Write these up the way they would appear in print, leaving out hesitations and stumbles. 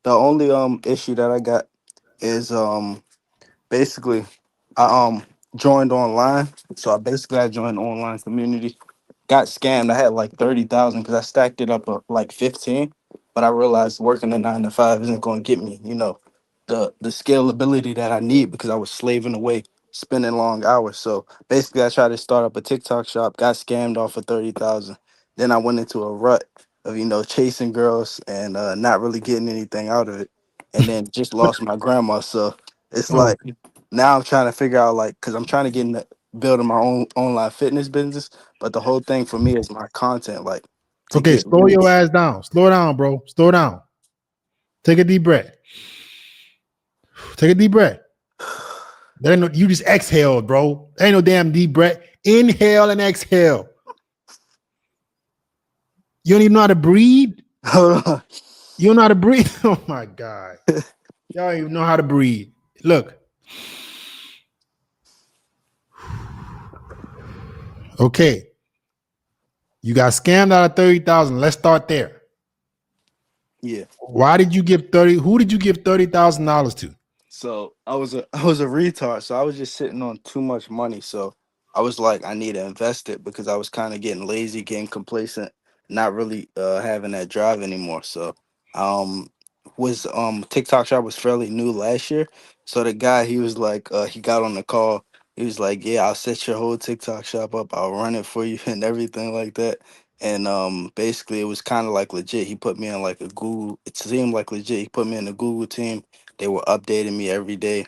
The only issue that I got is basically I joined online. So I joined the online community. Got scammed. I had like 30,000 because I stacked it up like 15. But I realized working a 9 to 5 isn't going to get me, the scalability that I need because I was slaving away, spending long hours. So basically, I tried to start up a TikTok shop, got scammed off of 30,000. Then I went into a rut of chasing girls and not really getting anything out of it, and then just lost my grandma. So it's Oh, like now I'm trying to figure out like because I'm trying to get into building my own online fitness business, but the whole thing for me is my content, like to okay. get Slow your reach. ass down. Slow down, bro. Slow down. Take a deep breath. Take a deep breath. That ain't no, you just exhaled, bro. That ain't no damn deep breath. Inhale and exhale. You don't even know how to breathe. Hold on. You don't know how to breathe. Oh my god. Y'all don't even know how to breathe. Look. Okay. You got scammed out of 30,000. Let's start there. Yeah. Why did you give 30? Who did you give $30,000 to? So I was a retard. So I was just sitting on too much money. So I was like, I need to invest it because I was kind of getting lazy, getting complacent, not really having that drive anymore. So um was TikTok shop was fairly new last year. So the guy he was like he got on the call. He was like, yeah, I'll set your whole TikTok shop up. I'll run it for you and everything like that. And basically it was kind of like legit. He put me in like a Google. It seemed like legit. He put me in the Google team. They were updating me every day,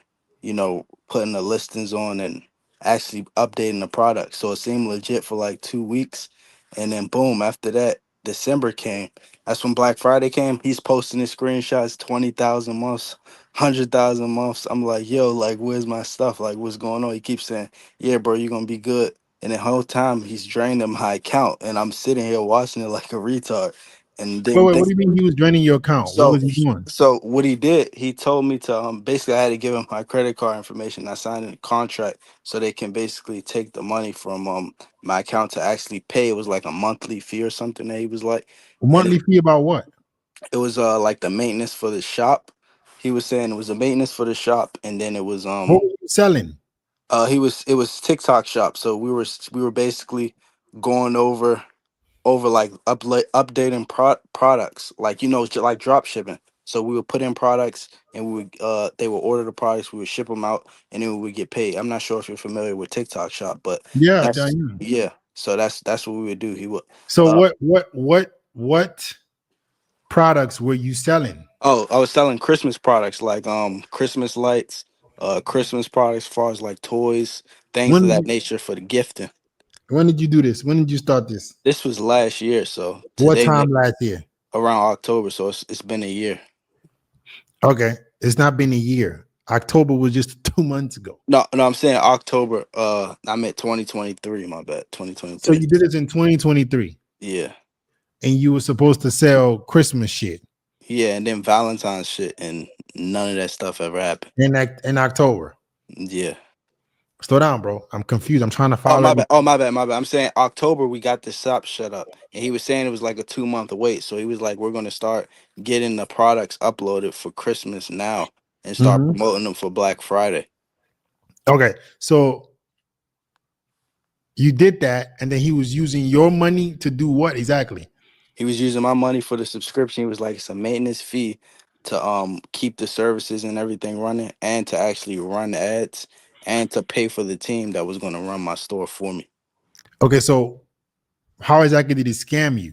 putting the listings on and actually updating the product. So it seemed legit for like 2 weeks. And then boom, after that, December came. That's when Black Friday came. He's posting his screenshots, 20,000 months, 100,000 months. I'm like, yo, like, where's my stuff? Like, what's going on? He keeps saying, yeah, bro, you're going to be good. And the whole time he's draining my account. And I'm sitting here watching it like a retard. And Wait, then wait. What do you mean he was draining your account? What so was he doing? so what he did, he told me to basically I had to give him my credit card information. I signed a contract so they can basically take the money from my account to actually pay. It was like a monthly fee or something that he was like. A And monthly fee about what? it was like the maintenance for the shop. He was saying it was a maintenance for the shop and then it was What were you selling? it was TikTok shop. So we were basically going over like updating products, like like drop shipping. So we would put in products and we would they would order the products, we would ship them out, and then we would get paid. I'm not sure if you're familiar with TikTok shop, but Yeah, I that's am. yeah. So that's what we would do. He would So uh what products were you selling? oh, I was selling Christmas products like Christmas lights, Christmas products as far as like toys, things When of did that you nature for the gifting. when did you do this? When did you start this? This was last year, so What today time last year? around October, so it's been a year. Okay. It's not been a year. October was just 2 months ago. No, no, I'm saying October. I meant 2023. My bad, So 2023. you did this in 2023 Yeah, and you were supposed to sell Christmas shit yeah, and then Valentine's shit, and none of that stuff ever happened. in October. Yeah. Slow down, bro. I'm confused. I'm trying to Oh follow my bad. everything. Oh my bad. My bad. I'm saying October we got the shop shut up, and he was saying it was like a 2 month wait. So he was like, we're gonna start getting the products uploaded for Christmas now, and start Mhm. promoting them for Black Friday. Okay. So you did that, and then he was using your money to do what exactly? He was using my money for the subscription. He was like, it's a maintenance fee to keep the services and everything running and to actually run ads and to pay for the team that was going to run my store for me. Okay, so how exactly did he scam you?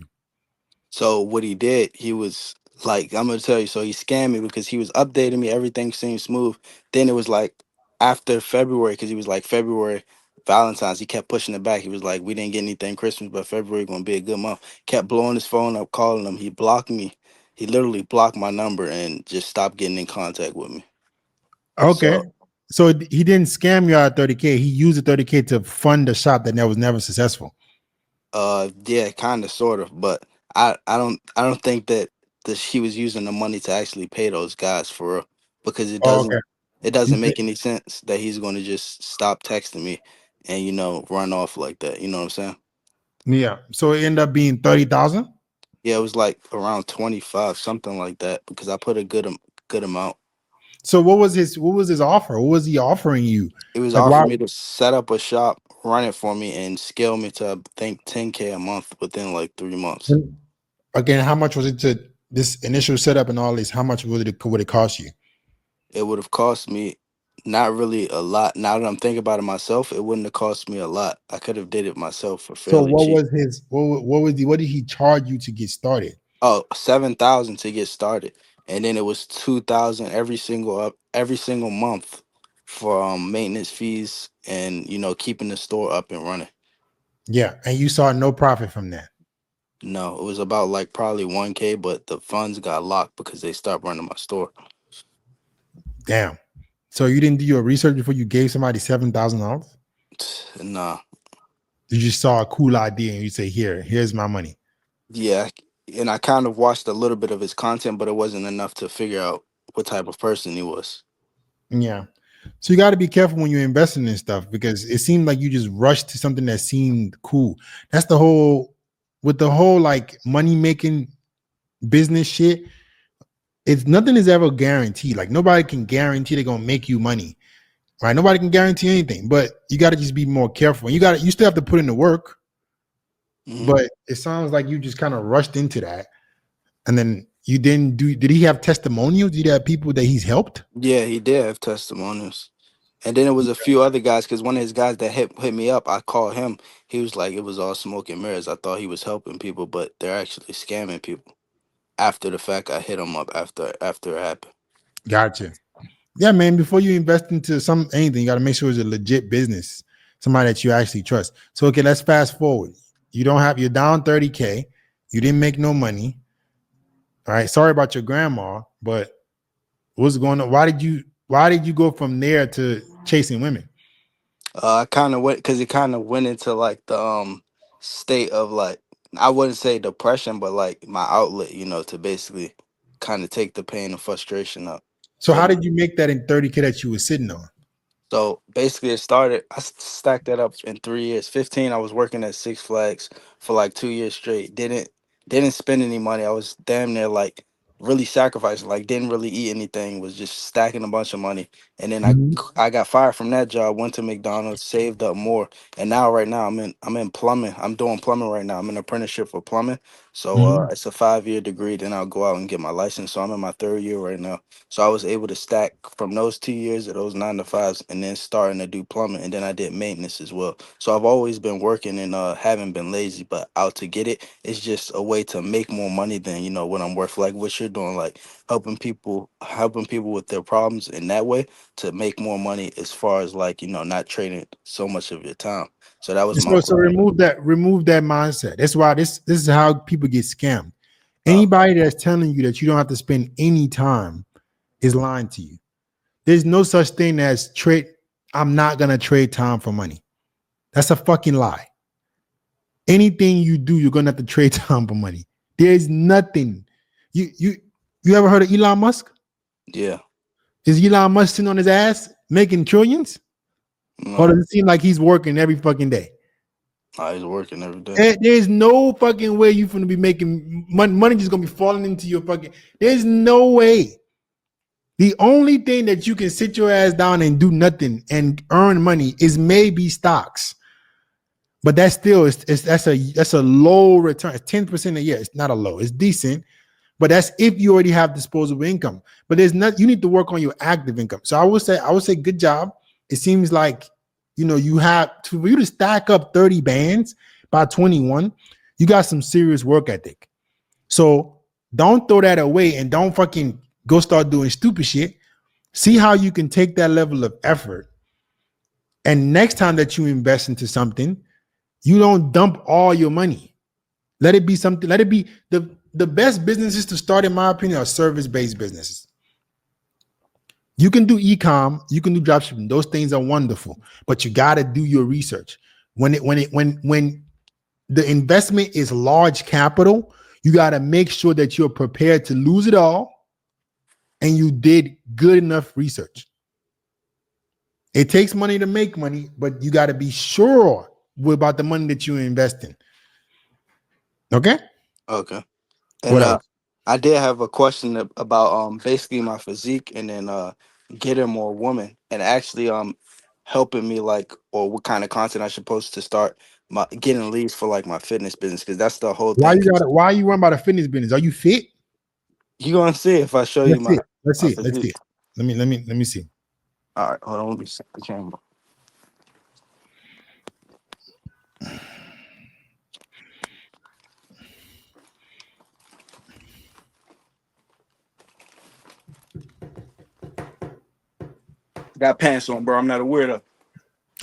So what he did, he was like, I'm gonna tell you, so he scammed me because he was updating me, everything seemed smooth. Then it was like after February, because he was like February Valentine's, he kept pushing it back. He was like, we didn't get anything Christmas, but February gonna be a good month. Kept blowing his phone up, calling him. He blocked me. He literally blocked my number and just stopped getting in contact with me. Okay. So So he didn't scam you out of 30K. He used the 30K to fund a shop that was never successful. yeah, kind of sort of, but I don't think that he was using the money to actually pay those guys for real because it Oh, okay. doesn't it You doesn't think- make any sense that he's going to just stop texting me and run off like that. You know what I'm saying? Yeah. So it ended up being 30,000. Yeah, it was like around 25, something like that, because I put a good amount. So what was his offer? What was he offering you? He was Like why offering me to set up a shop, run it for me, and scale me to I think 10K a month within like 3 months. again, how much was it to this initial setup and all this? How much would it cost you? It would have cost me not really a lot. Now that I'm thinking about it myself, it wouldn't have cost me a lot. I could have did it myself for So fairly what cheap. was his what did he charge you to get started? Oh, 7,000 to get started, and then it was 2,000 every single month for maintenance fees and keeping the store up and running. Yeah, and you saw no profit from that. No, it was about like probably 1K, but the funds got locked because they stopped running my store. Damn. So you didn't do your research before you gave somebody $7,000? Nah, You just saw a cool idea and you say, here's my money. yeah, and I kind of watched a little bit of his content, but it wasn't enough to figure out what type of person he was. Yeah. So you got to be careful when you're investing in stuff because it seemed like you just rushed to something that seemed cool. That's the whole with the whole like money making business shit. It's nothing is ever guaranteed. Like nobody can guarantee they're gonna make you money, right? Nobody can guarantee anything, but you got to just be more careful. You still have to put in the work, Hmm. but it sounds like you just kind of rushed into that, and then you didn't do. Did he have testimonials? Did he have people that he's helped? Yeah, he did have testimonials. And then it was a few other guys because one of his guys that hit me up, I called him. He was like, it was all smoke and mirrors. I thought he was helping people, but they're actually scamming people. After the fact, I hit him up after it happened. Gotcha. Yeah, man. Before you invest into anything, you got to make sure it's a legit business, somebody that you actually trust. So, okay, let's fast forward. You're down 30K. You didn't make no money. All right. Sorry about your grandma, but what's going on? Why did you go from there to chasing women? I kind of went because it kind of went into like the state of like, I wouldn't say depression, but like my outlet, to basically kind of take the pain and frustration out. So So how did you make that in 30K that you were sitting on? So basically, it started. I stacked that up in 3 years. 15, I was working at Six Flags for like 2 years straight. Didn't spend any money. I was damn near like really sacrificing. Like didn't really eat anything. Was just stacking a bunch of money. And then I Mhm. I got fired from that job. Went to McDonald's, saved up more, and now right now I'm in plumbing. I'm doing plumbing right now. I'm in apprenticeship for plumbing. So Mhm. it's a 5 year degree. Then I'll go out and get my license. So I'm in my third year right now. So I was able to stack from those 2 years of those 9 to 5s and then starting to do plumbing. And then I did maintenance as well. So I've always been working and haven't been lazy, but out to get it. It's just a way to make more money than, what I'm worth. Like what you're doing, like helping people with their problems in that way to make more money as far as like, not trading so much of your time. So that was my So plan. remove that mindset. That's why this is how people get scammed. Uh, Anybody that's telling you that you don't have to spend any time is lying to you. There's no such thing as trade. I'm not gonna trade time for money. That's a fucking lie. Anything you do, you're gonna have to trade time for money. There's nothing. You ever heard of Elon Musk? yeah, Is Elon Musk sitting on his ass making trillions? Or no, does it seem like he's working every fucking day? I was working every day. There's no fucking way you're gonna be making money. Money just gonna be falling into your fucking. There's no way. The only thing that you can sit your ass down and do nothing and earn money is maybe stocks. But that's still that's a low return. It's 10% a year. It's not a low. It's decent, but that's if you already have disposable income. But there's not. You need to work on your active income. So I would say good job. It seems like you have to for you to stack up 30 bands by 21. You got some serious work ethic. So don't throw that away and don't fucking go start doing stupid shit. See how you can take that level of effort. And next time that you invest into something, you don't dump all your money. Let it be something, let it be the best businesses to start, in my opinion, are service-based businesses. You can do e-com, you can do dropshipping. Those things are wonderful, but you got to do your research. When the investment is large capital, you got to make sure that you're prepared to lose it all and you did good enough research. It takes money to make money, but you got to be sure about the money that you invest in. Okay? Okay. And What else? I did have a question about basically my physique, and then getting more women, and actually helping me, like, or what kind of content I supposed to start my getting leads for like my fitness business, because that's the whole Why thing. you got 'Cause it? Why you run about a fitness business? Are you fit? you gonna see if I show you Let's see it. Let's my see it. Let's see physique. it. Let me see. All right, hold on, let me set the camera. Got pants on, bro. I'm not a weirdo.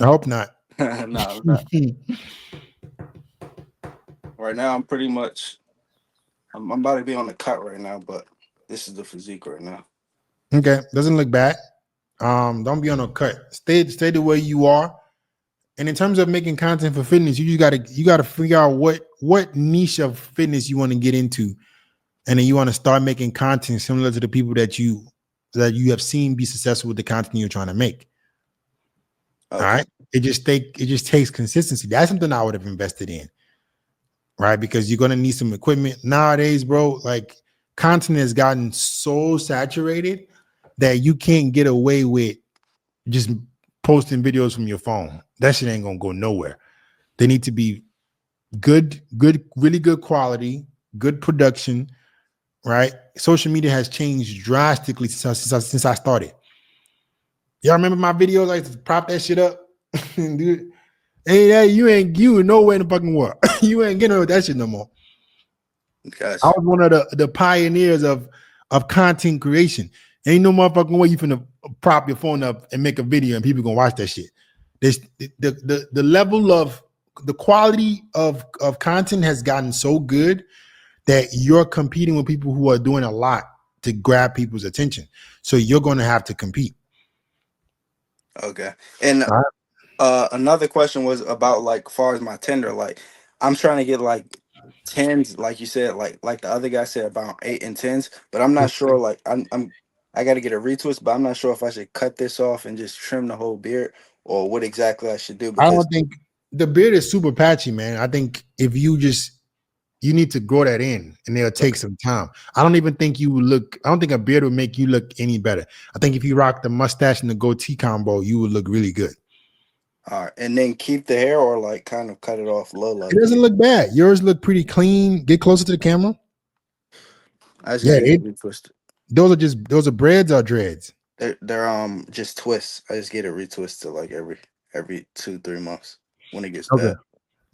I hope not. No, I'm not. Right now, I'm pretty much. I'm about to be on the cut right now, but this is the physique right now. Okay, doesn't look bad. Don't be on a cut. Stay the way you are. And in terms of making content for fitness, you gotta figure out what niche of fitness you want to get into, and then you want to start making content similar to the people that you have seen be successful with the content you're trying to make. All Okay. right. It just takes consistency. That's something I would have invested in, right? Because you're gonna need some equipment nowadays, bro. Like content has gotten so saturated that you can't get away with just posting videos from your phone. That shit ain't gonna go nowhere. They need to be really good quality, good production, right? Social media has changed drastically since I started. Y'all remember my videos? I used to prop that shit up. Dude, hey, you nowhere in the fucking world. You ain't getting with that shit no more. I Gotcha. was one of the pioneers of content creation. Ain't no motherfucking way you finna prop your phone up and make a video and people gonna watch that shit. This the level of the quality of content has gotten so good that you're competing with people who are doing a lot to grab people's attention. So you're gonna have to compete. Okay. And All right. another question was about, like, far as my tender, like I'm trying to get like tens, like you said, like the other guy said about 8 and 10s, but I'm not sure. Like I got to get a retwist, but I'm not sure if I should cut this off and just trim the whole beard, or what exactly I should do, I because don't think the beard is super patchy, man. I think if you need to grow that in and it'll take okay. some time. I don't think a beard would make you look any better. I think if you rock the mustache and the goatee combo, you would look really good. All right, and then keep the hair, or like kind of cut it off low, It like doesn't look bad. Yours look pretty clean. Get closer to the camera. I just got Yeah, to get it retwisted. those are braids or dreads. They're just twists. I just get it retwisted like every 2 3 months when it gets Okay. bad,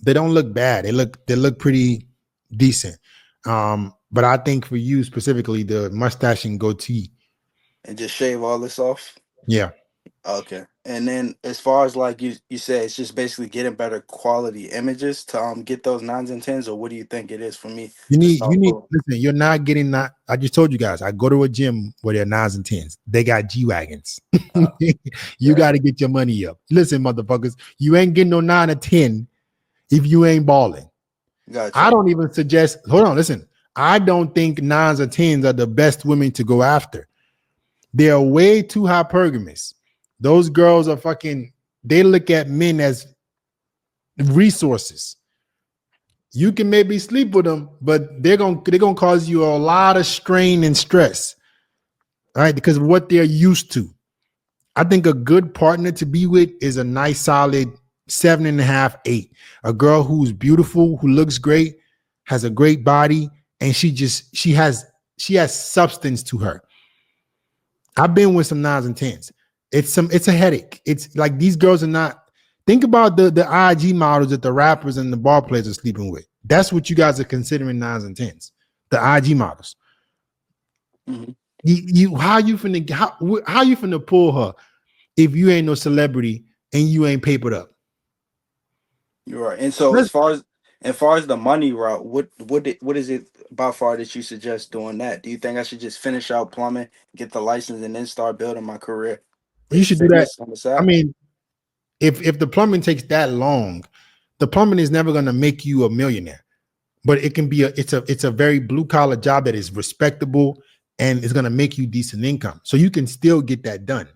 They don't look bad. They look pretty decent. But I think for you specifically, the mustache and goatee. and just shave all this off. Yeah. Okay. And then as far as like you said, it's just basically getting better quality images to get those 9s and 10s, or what do you think it is for me You to need you start need pulling? listen, you're not getting that. I just told you guys, I go to a gym where they're 9s and 10s. They got G-Wagons. Uh, You yeah, got to get your money up. Listen, motherfuckers, you ain't getting no 9 or 10 if you ain't balling. I gotcha. don't even suggest, hold on, listen. I don't think 9s or 10s are the best women to go after. They're way too hypergamous. Those girls are fucking, they look at men as resources. You can maybe sleep with them, but they're gonna cause you a lot of strain and stress, all right? Because of what they're used to. I think a good partner to be with is a nice solid 7.5, 8. A girl who's beautiful, who looks great, has a great body, and she has substance to her. I've been with some 9s and 10s. It's a headache. It's like these girls are not. Think about the IG models that the rappers and the ball players are sleeping with. That's what you guys are considering 9s and 10s. The IG models. Hmm. You how you finna pull her if you ain't no celebrity and you ain't papered up? You're right. And so as far as the money route, what is it about far that you suggest doing that? Do you think I should just finish out plumbing, get the license, and then start building my career You with should do that. fitness on the I side? mean, if the plumbing takes that long, the plumbing is never gonna make you a millionaire. But it can be it's a very blue collar job that is respectable and is gonna make you decent income. So you can still get that done.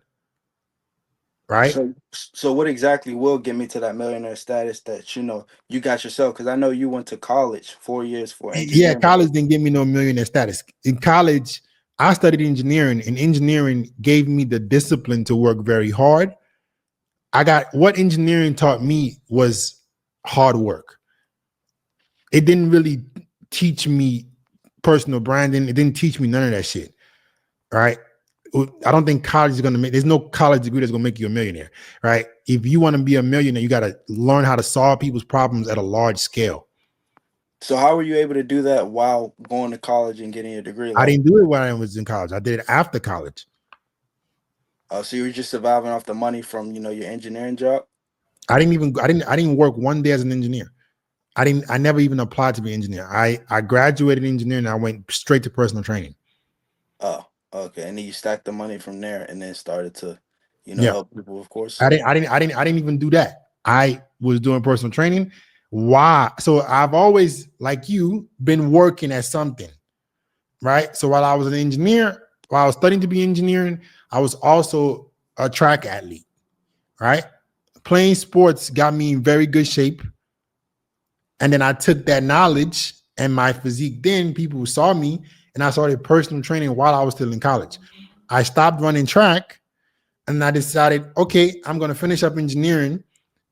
right? So what exactly will get me to that millionaire status that you got yourself? Because I know you went to college 4 years for Yeah, engineering. college didn't give me no millionaire status. In college, I studied engineering, and engineering gave me the discipline to work very hard. I got what engineering taught me was hard work. It didn't really teach me personal branding. It didn't teach me none of that shit. Right. I don't think college is going to make, there's no college degree that's going to make you a millionaire. Right. If you want to be a millionaire, you got to learn how to solve people's problems at a large scale. So how were you able to do that while going to college and getting your degree? I Like, didn't do it when I was in college. I did it after college. so you were just surviving off the money from your engineering job? I didn't work one day as an engineer. I never even applied to be an engineer. I graduated engineering and I went straight to personal training. Oh, okay. And then you stacked the money from there and then started to, Yeah. help people, of course. I didn't even do that. I was doing personal training. Why? So I've always, like you, been working at something, right? So while I was an engineer, while I was studying to be engineering, I was also a track athlete, right? Playing sports got me in very good shape. And then I took that knowledge and my physique. Then people saw me and I started personal training while I was still in college. I stopped running track and I decided, okay, I'm going to finish up engineering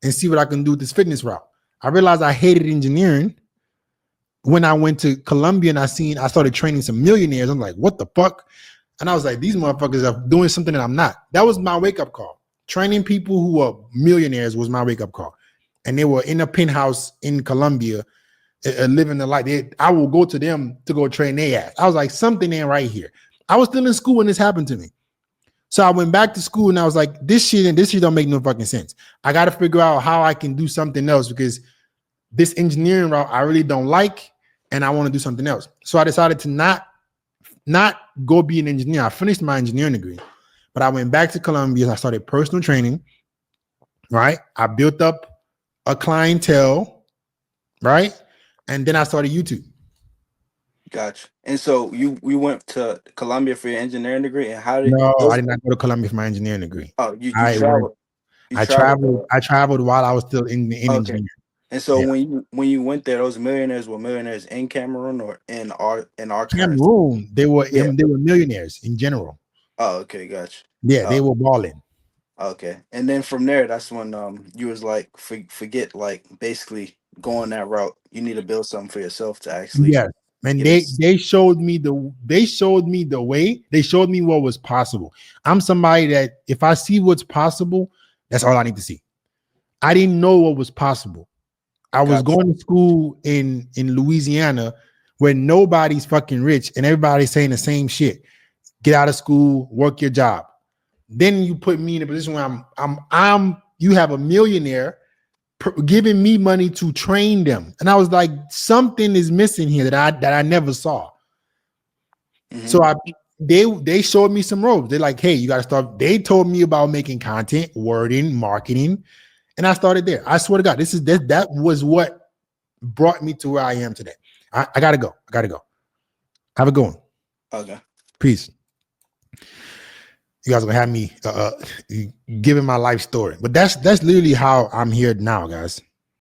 and see what I can do with this fitness route. I realized I hated engineering when I went to Colombia and I started training some millionaires. I'm like, what the fuck? And I was like, these motherfuckers are doing something that I'm not. That was my wake up call. Training people who are millionaires was my wake up call. And they were in a penthouse in Colombia, living the life. I will go to them to go train their ass. I was like, something ain't right here. I was still in school when this happened to me. So I went back to school and I was like, this shit don't make no fucking sense. I got to figure out how I can do something else because this engineering route I really don't like and I want to do something else. So I decided to not go be an engineer. I finished my engineering degree, but I went back to Colombia. I started personal training, right? I built up a clientele, right? And then I started YouTube. Gotcha. And so we went to Columbia for your engineering degree, and how did No, I those? did not go to Columbia for my engineering degree. Oh, you I went, traveled. You traveled. I traveled while I was still in Okay. engineering. And so Yeah. when you went there, those millionaires were millionaires in Cameroon or in our currency. Cameroon, Yeah. they were millionaires in general. Oh, okay, gotcha. Yeah, they Oh, were balling. okay. And then from there, that's when you was like, forget, like, basically going that route. You need to build something for yourself to actually Yes. And get it. they showed me the way. They showed me what was possible. I'm somebody that if I see what's possible, that's all I need to see. I didn't know what was possible. I was Gotcha. going to school in Louisiana where nobody's fucking rich and everybody's saying the same shit. Get out of school, work your job. Then you put me in a position where I'm you have a millionaire giving me money to train them. And I was like, something is missing here that I never saw. Hmm. So they showed me some ropes. They're like, hey, you got to start. They told me about making content, wording, marketing, and I started there. I swear to God, that was what brought me to where I am today. I gotta go. I gotta go. Have a good one. Okay. Peace. You guys are gonna have me giving my life story, but that's literally how I'm here now, guys.